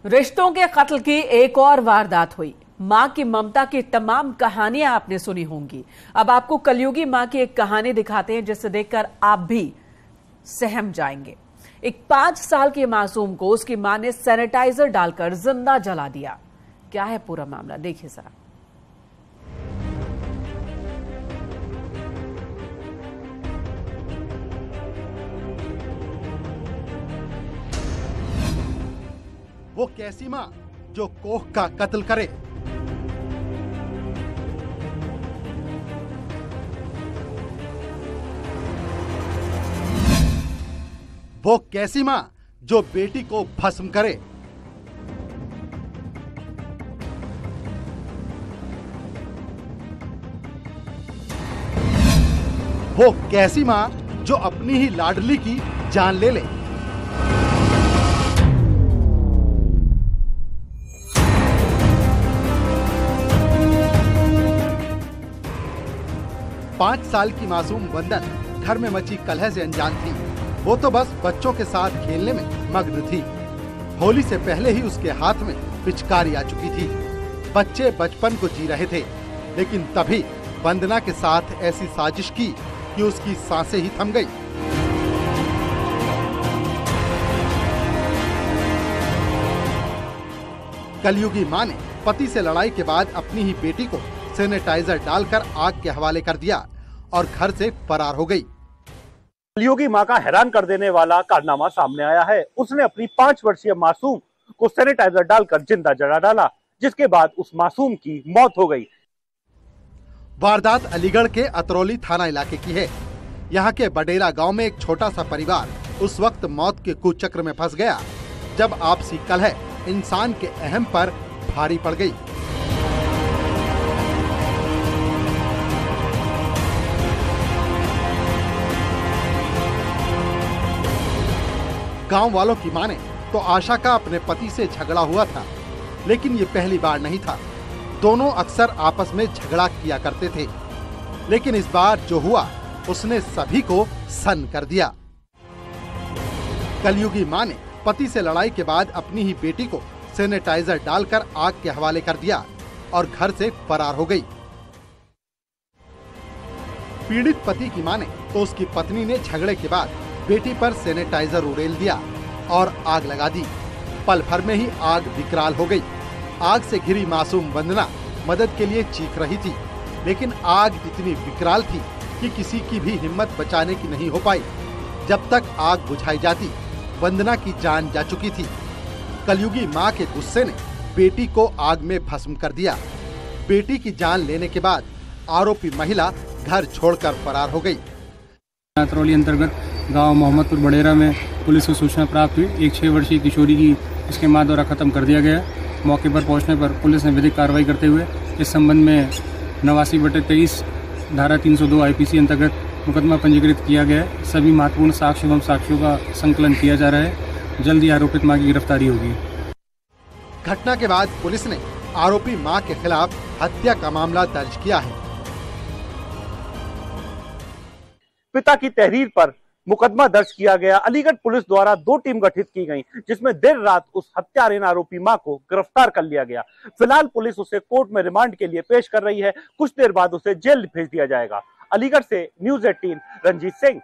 रिश्तों के कत्ल की एक और वारदात हुई। मां की ममता की तमाम कहानियां आपने सुनी होंगी। अब आपको कलयुगी मां की एक कहानी दिखाते हैं जिसे देखकर आप भी सहम जाएंगे। एक 5 साल के मासूम को उसकी मां ने सैनिटाइजर डालकर जिंदा जला दिया। क्या है पूरा मामला, देखिए जरा। वो कैसी मां जो कोख का कत्ल करे। वो कैसी मां जो बेटी को भस्म करे। वो कैसी मां जो अपनी ही लाडली की जान ले ले। पांच साल की मासूम वंदन घर में मची कलह से अनजान थी। वो तो बस बच्चों के साथ खेलने में मग्न थी। होली से पहले ही उसके हाथ में पिचकारी आ चुकी थी। बच्चे बचपन को जी रहे थे, लेकिन तभी वंदना के साथ ऐसी साजिश की कि उसकी सांसें ही थम गई। कलयुगी मां ने पति से लड़ाई के बाद अपनी ही बेटी को सैनिटाइजर डालकर आग के हवाले कर दिया और घर से फरार हो गई। कलयुगी मां का हैरान कर देने वाला कारनामा सामने आया है। उसने अपनी 5 वर्षीय मासूम को सैनिटाइजर डालकर जिंदा जला डाला, जिसके बाद उस मासूम की मौत हो गई। वारदात अलीगढ़ के अतरौली थाना इलाके की है। यहाँ के बडेला गांव में एक छोटा सा परिवार उस वक्त मौत के कुचक्र में फंस गया जब आपसी कलह इंसान के अहम पर भारी पड़ गई। गांव वालों की माने तो आशा का अपने पति से झगड़ा हुआ था, लेकिन ये पहली बार नहीं था। दोनों अक्सर आपस में झगड़ा किया करते थे, लेकिन इस बार जो हुआ उसने सभी को सन्न कर दिया। कलयुगी मां ने पति से लड़ाई के बाद अपनी ही बेटी को सैनिटाइजर डालकर आग के हवाले कर दिया और घर से फरार हो गई। पीड़ित पति की माने तो उसकी पत्नी ने झगड़े के बाद बेटी पर सैनिटाइजर उड़ेल दिया और आग लगा दी। पल भर में ही आग विकराल हो गई। आग से घिरी मासूम वंदना मदद के लिए चीख रही थी, लेकिन आग इतनी विकराल थी कि किसी की भी हिम्मत बचाने की नहीं हो पाई। जब तक आग बुझाई जाती, वंदना की जान जा चुकी थी। कलयुगी मां के गुस्से ने बेटी को आग में भस्म कर दिया। बेटी की जान लेने के बाद आरोपी महिला घर छोड़कर फरार हो गई। अतरौली अंतर्गत गांव मोहम्मदपुर बडेरा में पुलिस को सूचना प्राप्त हुई। एक 6 वर्षीय किशोरी की इसके मां द्वारा खत्म कर दिया गया। मौके पर पहुंचने पर पुलिस ने विधिक कार्रवाई करते हुए इस संबंध में 89/23 धारा 302 IPC अंतर्गत मुकदमा पंजीकृत किया गया है। सभी महत्वपूर्ण साक्ष्य एवं साक्ष्यों का संकलन किया जा रहा है। जल्द ही आरोपित मां की गिरफ्तारी होगी। घटना के बाद पुलिस ने आरोपी मां के खिलाफ हत्या का मामला दर्ज किया है। पिता की तहरीर पर मुकदमा दर्ज किया गया। अलीगढ़ पुलिस द्वारा 2 टीम गठित की गई, जिसमें देर रात उस हत्यारेन आरोपी मां को गिरफ्तार कर लिया गया। फिलहाल पुलिस उसे कोर्ट में रिमांड के लिए पेश कर रही है। कुछ देर बाद उसे जेल भेज दिया जाएगा। अलीगढ़ से न्यूज़ 18 रंजीत सिंह।